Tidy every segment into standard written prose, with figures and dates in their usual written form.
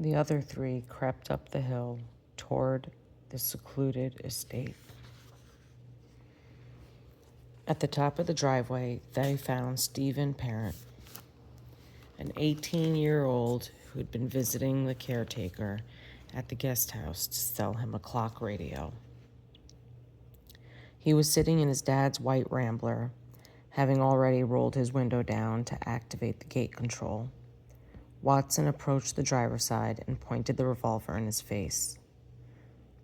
The other three crept up the hill toward the secluded estate. At the top of the driveway, they found Stephen Parent, an 18-year-old who'd been visiting the caretaker at the guest house to sell him a clock radio. He was sitting in his dad's white Rambler, having already rolled his window down to activate the gate control. Watson approached the driver's side and pointed the revolver in his face.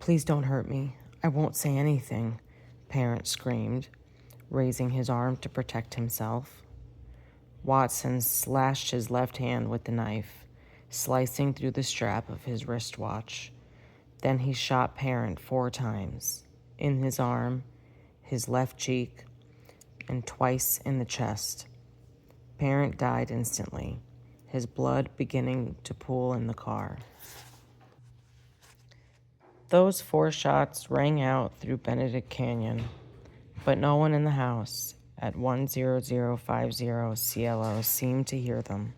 "Please don't hurt me. I won't say anything," Parent screamed, raising his arm to protect himself. Watson slashed his left hand with the knife, slicing through the strap of his wristwatch. Then he shot Parent 4 times, in his arm, his left cheek, and twice in the chest. Parent died instantly, his blood beginning to pool in the car. Those 4 shots rang out through Benedict Canyon, but no one in the house at 10050 CLO seemed to hear them.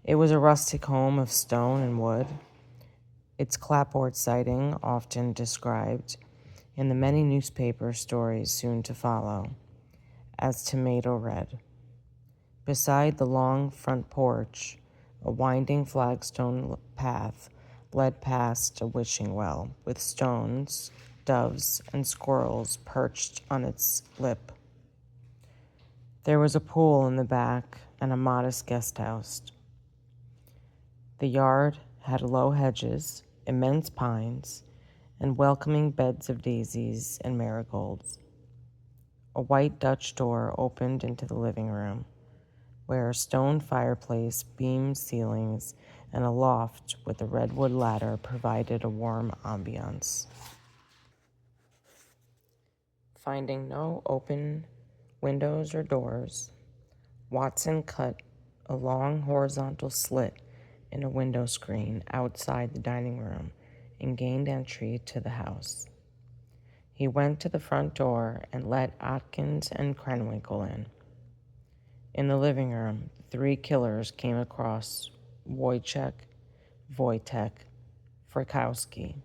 It was a rustic home of stone and wood, its clapboard siding often described in the many newspaper stories soon to follow as tomato red. Beside the long front porch, a winding flagstone path led past a wishing well with stones, doves, and squirrels perched on its lip. There was a pool in the back and a modest guest house. The yard had low hedges, immense pines, and welcoming beds of daisies and marigolds. A white Dutch door opened into the living room, where a stone fireplace, beamed ceilings, and a loft with a redwood ladder provided a warm ambiance. Finding no open windows or doors, Watson cut a long horizontal slit in a window screen outside the dining room and gained entry to the house. He went to the front door and let Atkins and Krenwinkel in. In the living room, the 3 killers came across Wojciech Frykowski,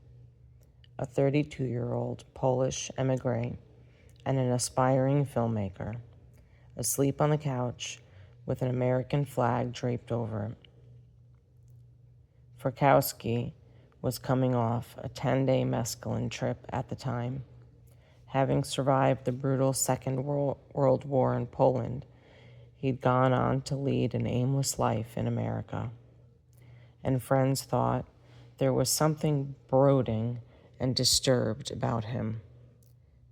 a 32-year-old Polish emigre and an aspiring filmmaker, asleep on the couch with an American flag draped over it. Frykowski was coming off a 10-day mescaline trip at the time. Having survived the brutal Second World War in Poland, he'd gone on to lead an aimless life in America. And friends thought there was something brooding and disturbed about him.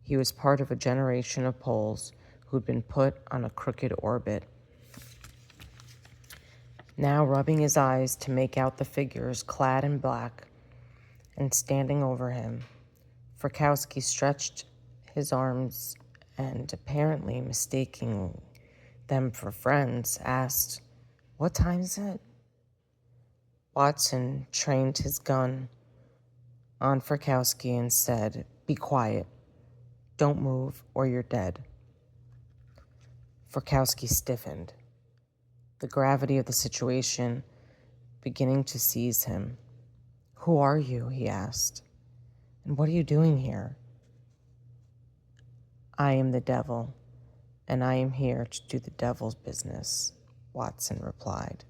He was part of a generation of Poles who'd been put on a crooked orbit. Now rubbing his eyes to make out the figures clad in black and standing over him, Frykowski stretched his arms and, apparently mistaking them for friends, asked, "What time is it?" Watson trained his gun on Frykowski and said, "Be quiet. Don't move or you're dead." Frykowski stiffened, the gravity of the situation beginning to seize him. "Who are you?" he asked. "And what are you doing here?" "I am the devil, and I am here to do the devil's business," Watson replied,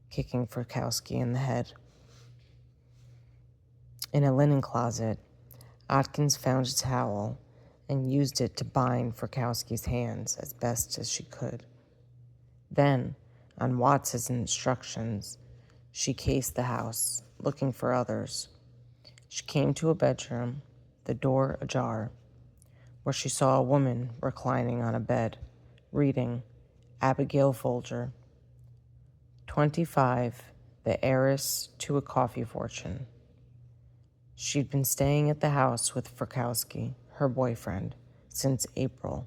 kicking Frykowski in the head. In a linen closet, Atkins found a towel and used it to bind Frykowski's hands as best as she could. Then, on Watson's instructions, she cased the house, looking for others. She came to a bedroom, the door ajar, where she saw a woman reclining on a bed, reading Abigail Folger, 25, the heiress to a coffee fortune. She'd been staying at the house with Frykowski, her boyfriend, since April.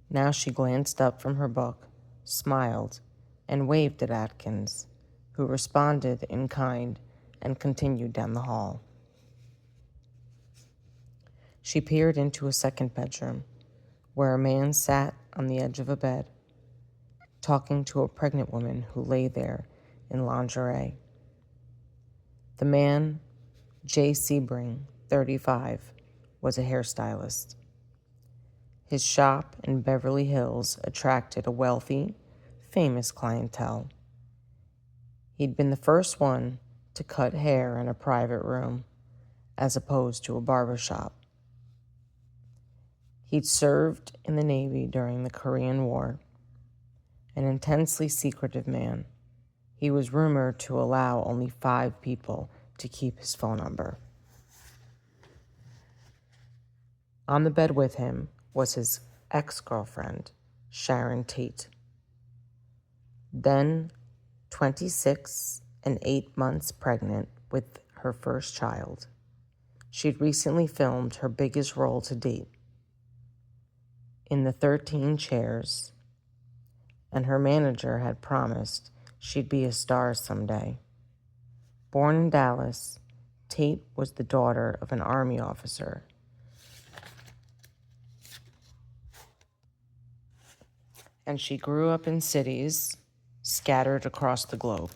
Now she glanced up from her book, smiled, and waved at Atkins, who responded in kind and continued down the hall. She peered into a second bedroom, where a man sat on the edge of a bed, talking to a pregnant woman who lay there in lingerie. The man, Jay Sebring, 35, was a hairstylist. His shop in Beverly Hills attracted a wealthy, famous clientele. He'd been the first one to cut hair in a private room, as opposed to a barber shop. He'd served in the Navy during the Korean War. An intensely secretive man, he was rumored to allow only 5 people to keep his phone number. On the bed with him was his ex-girlfriend, Sharon Tate. Then 26 and 8 months pregnant with her first child. She'd recently filmed her biggest role to date in the 13 Chairs, and her manager had promised she'd be a star someday. Born in Dallas, Tate was the daughter of an Army officer. And she grew up in cities scattered across the globe.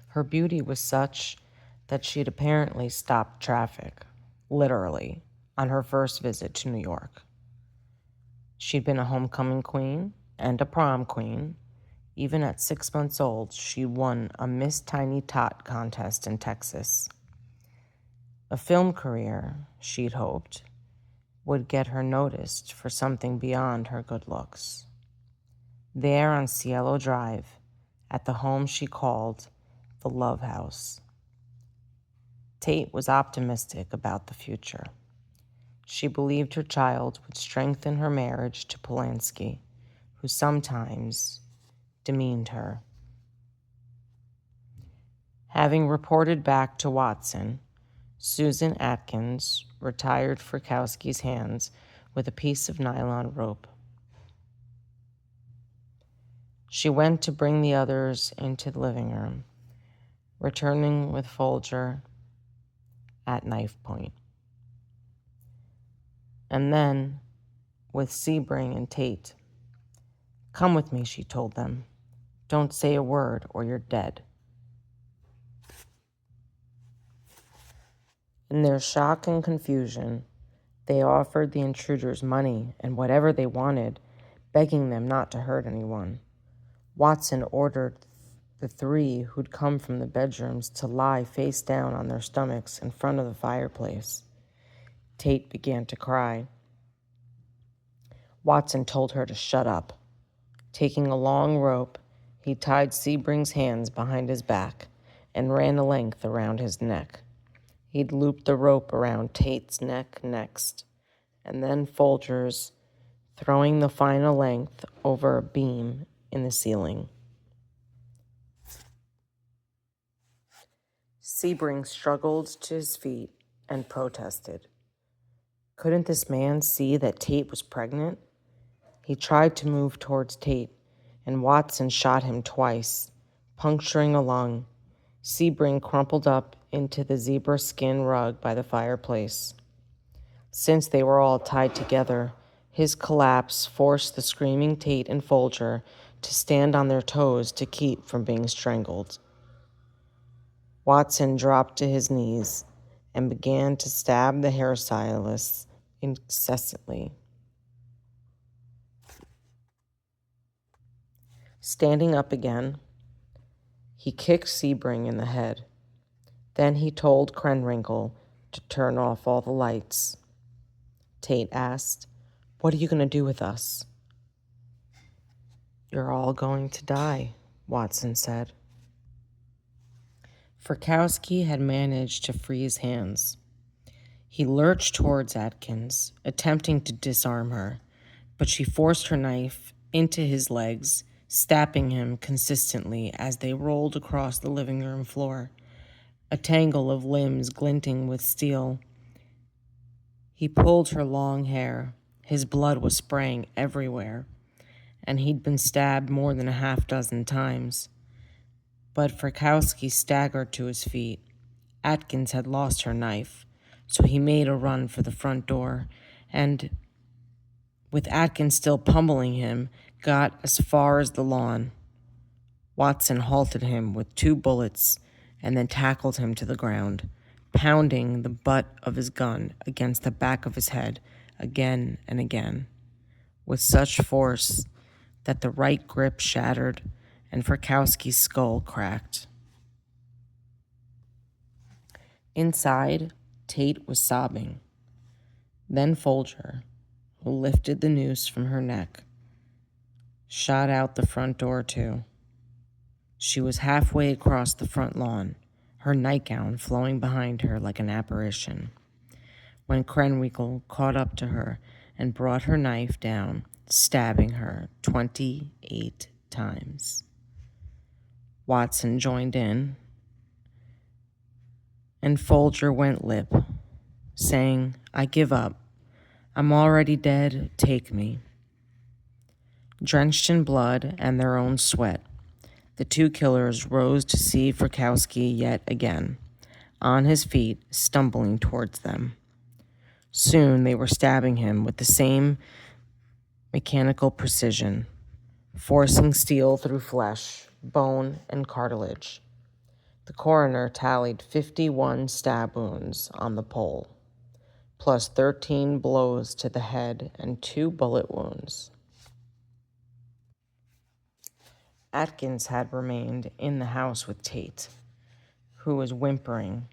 Her beauty was such that she'd apparently stopped traffic, literally, on her first visit to New York. She'd been a homecoming queen and a prom queen. Even at 6 months old, she won a Miss Tiny Tot contest in Texas. A film career, she'd hoped, would get her noticed for something beyond her good looks. There on Cielo Drive, at the home she called the Love House, Tate was optimistic about the future. She believed her child would strengthen her marriage to Polanski, who sometimes demeaned her. Having reported back to Watson, Susan Atkins retired Frykowski's hands with a piece of nylon rope. She went to bring the others into the living room, returning with Folger at knife point. And then with Sebring and Tate. "Come with me," she told them. "Don't say a word or you're dead." In their shock and confusion, they offered the intruders money and whatever they wanted, begging them not to hurt anyone. Watson ordered the 3 who'd come from the bedrooms to lie face down on their stomachs in front of the fireplace. Tate began to cry. Watson told her to shut up. Taking a long rope, he tied Sebring's hands behind his back and ran a length around his neck. He'd looped the rope around Tate's neck next, and then Folger's, throwing the final length over a beam in the ceiling. Sebring struggled to his feet and protested. Couldn't this man see that Tate was pregnant? He tried to move towards Tate, and Watson shot him twice, puncturing a lung. Sebring crumpled up into the zebra skin rug by the fireplace. Since they were all tied together, his collapse forced the screaming Tate and Folger to stand on their toes to keep from being strangled. Watson dropped to his knees and began to stab the hairstylists incessantly. Standing up again, he kicked Sebring in the head. Then he told Krenwinkel to turn off all the lights. Tate asked, "What are you going to do with us?" "You're all going to die," Watson said. Frykowski had managed to free his hands. He lurched towards Atkins, attempting to disarm her, but she forced her knife into his legs, stabbing him consistently as they rolled across the living room floor, a tangle of limbs glinting with steel. He pulled her long hair. His blood was spraying everywhere, and he'd been stabbed more than a half-dozen times. But Frykowski staggered to his feet. Atkins had lost her knife, so he made a run for the front door, and, with Atkins still pummeling him, got as far as the lawn. Watson halted him with 2 bullets and then tackled him to the ground, pounding the butt of his gun against the back of his head again and again, with such force that the right grip shattered and Frykowski's skull cracked. Inside, Tate was sobbing. Then Folger, who lifted the noose from her neck, shot out the front door too. She was halfway across the front lawn, her nightgown flowing behind her like an apparition, when Krenwinkel caught up to her and brought her knife down, stabbing her 28 times. Watson joined in, and Folger went limp, saying, "I give up. I'm already dead. Take me." Drenched in blood and their own sweat, the two killers rose to see Frykowski yet again, on his feet, stumbling towards them. Soon they were stabbing him with the same mechanical precision, forcing steel through flesh, bone, and cartilage. The coroner tallied 51 stab wounds on the pole, plus 13 blows to the head and 2 bullet wounds. Atkins had remained in the house with Tate, who was whimpering,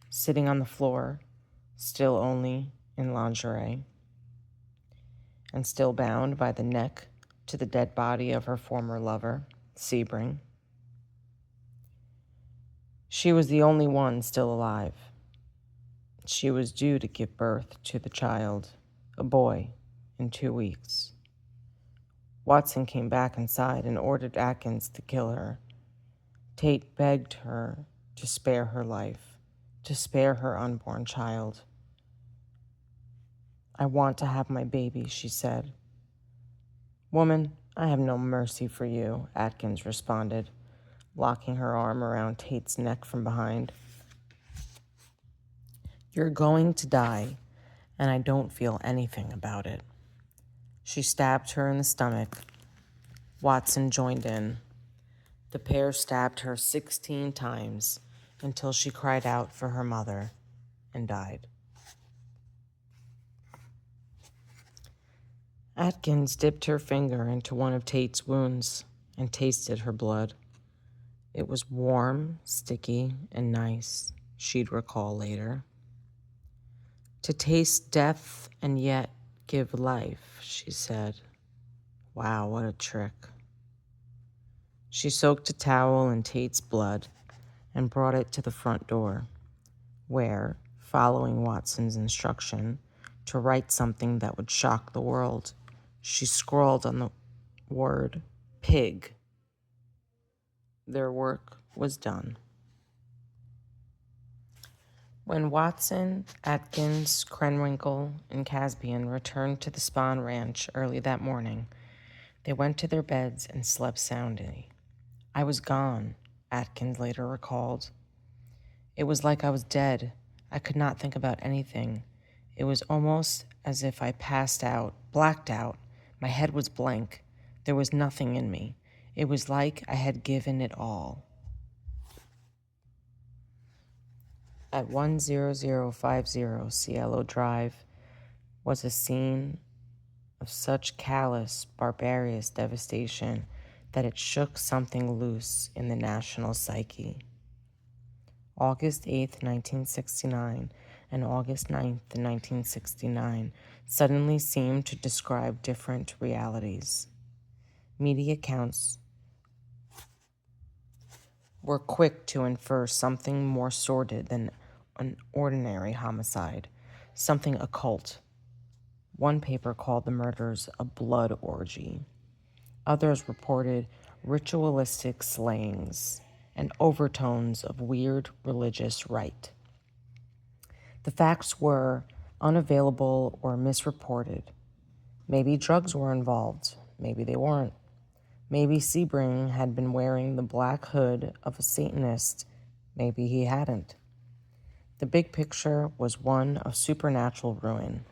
sitting on the floor, still only in lingerie, and still bound by the neck to the dead body of her former lover, Sebring. She was the only one still alive. She was due to give birth to the child, a boy, in 2 weeks. Watson came back inside and ordered Atkins to kill her. Tate begged her to spare her life, to spare her unborn child. "I want to have my baby," she said. "Woman, I have no mercy for you," Atkins responded, locking her arm around Tate's neck from behind. "You're going to die, and I don't feel anything about it." She stabbed her in the stomach. Watson joined in. The pair stabbed her 16 times until she cried out for her mother and died. Atkins dipped her finger into one of Tate's wounds and tasted her blood. It was warm, sticky, and nice, she'd recall later. To taste death and yet give life, she said. Wow, what a trick. She soaked a towel in Tate's blood and brought it to the front door, where, following Watson's instruction to write something that would shock the world, she scrawled on the word pig. Their work was done. When Watson, Atkins, Krenwinkel, and Caspian returned to the Spahn Ranch early that morning, they went to their beds and slept soundly. "I was gone," Atkins later recalled. "It was like I was dead. I could not think about anything. It was almost as if I passed out, blacked out. My head was blank. There was nothing in me. It was like I had given it all." At 10050 Cielo Drive was a scene of such callous, barbarous devastation that it shook something loose in the national psyche. August 8th, 1969, and August 9th, 1969, suddenly seemed to describe different realities. Media accounts were quick to infer something more sordid than an ordinary homicide, something occult. One paper called the murders a blood orgy. Others reported ritualistic slayings and overtones of weird religious rite. The facts were unavailable or misreported. Maybe drugs were involved. Maybe they weren't. Maybe Sebring had been wearing the black hood of a Satanist. Maybe he hadn't. The big picture was one of supernatural ruin.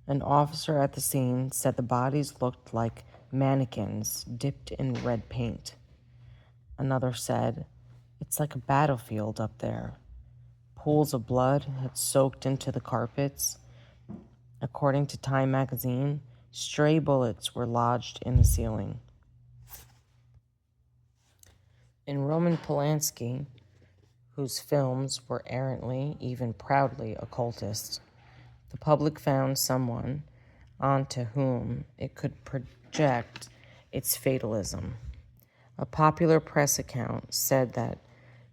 An officer at the scene said the bodies looked like mannequins dipped in red paint. Another said It's like a battlefield up there. Pools of blood had soaked into the carpets. According to Time magazine, stray bullets were lodged in the ceiling. In Roman Polanski, whose films were errantly, even proudly occultist, the public found someone onto whom it could project its fatalism. A popular press account said that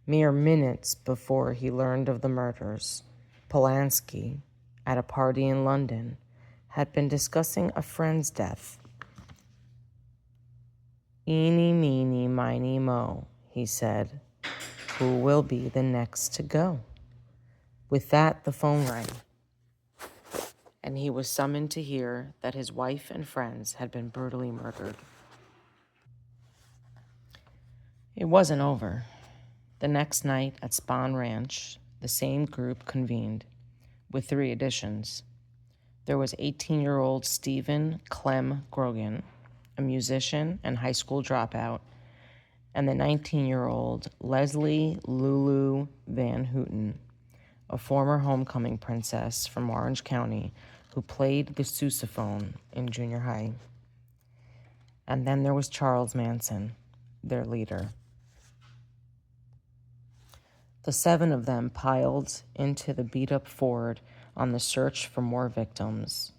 mere minutes before he learned of the murders, Polanski, at a party in London, had been discussing a friend's death. "Eeny, meeny, miny, mo," he said. "Who will be the next to go?" With that, the phone rang, and he was summoned to hear that his wife and friends had been brutally murdered. It wasn't over. The next night at Spahn Ranch, the same group convened, with 3 additions. There was 18-year-old Stephen Clem Grogan, a musician and high school dropout, and the 19-year-old Leslie Lulu Van Houten, a former homecoming princess from Orange County who played the sousaphone in junior high. And then there was Charles Manson, their leader. The 7 of them piled into the beat-up Ford on the search for more victims.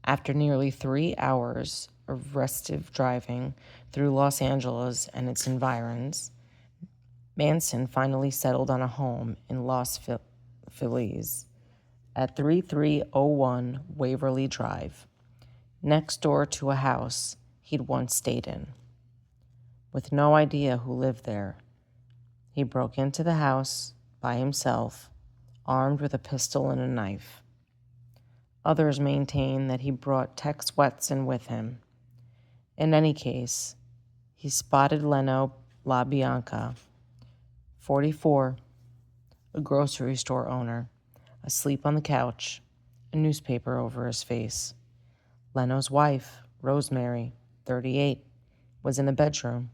After nearly 3 hours of restive driving through Los Angeles and its environs, Manson finally settled on a home in Los Feliz at 3301 Waverly Drive, next door to a house he'd once stayed in. With no idea who lived there, he broke into the house by himself, armed with a pistol and a knife. Others maintain that he brought Tex Wetson with him. In any case, he spotted Leno LaBianca, 44, a grocery store owner, asleep on the couch, a newspaper over his face. Leno's wife, Rosemary, 38, was in the bedroom.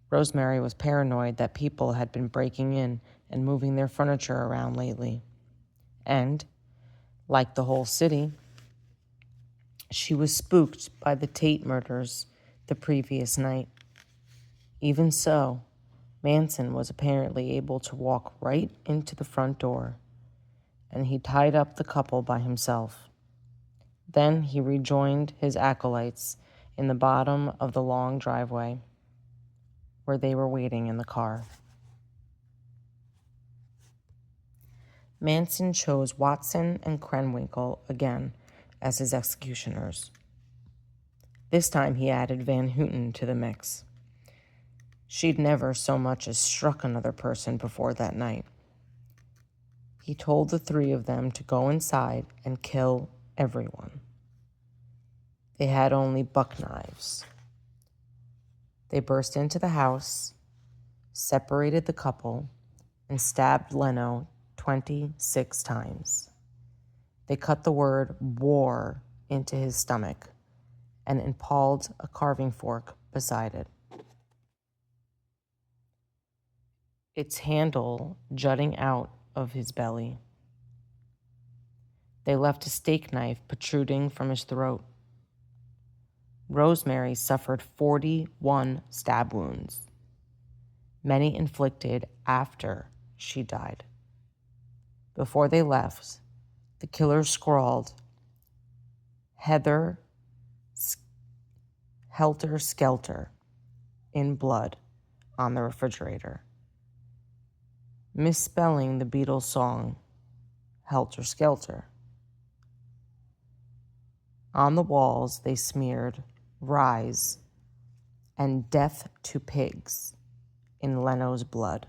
Rosemary was paranoid that people had been breaking in and moving their furniture around lately. And, like the whole city, she was spooked by the Tate murders the previous night. Even so, Manson was apparently able to walk right into the front door, and he tied up the couple by himself. Then he rejoined his acolytes in the bottom of the long driveway, where they were waiting in the car. Manson chose Watson and Krenwinkel again as his executioners. This time he added Van Houten to the mix. She'd never so much as struck another person before that night. He told the 3 of them to go inside and kill everyone. They had only buck knives. They burst into the house, separated the couple, and stabbed Leno 26 times. They cut the word "war" into his stomach and impaled a carving fork beside it, its handle jutting out of his belly. They left a steak knife protruding from his throat. Rosemary suffered 41 stab wounds, many inflicted after she died. Before they left, the killer scrawled, "Heather Helter Skelter," in blood on the refrigerator, misspelling the Beatles song Helter Skelter. On the walls, they smeared "Rise" and "Death to Pigs" in Leno's blood.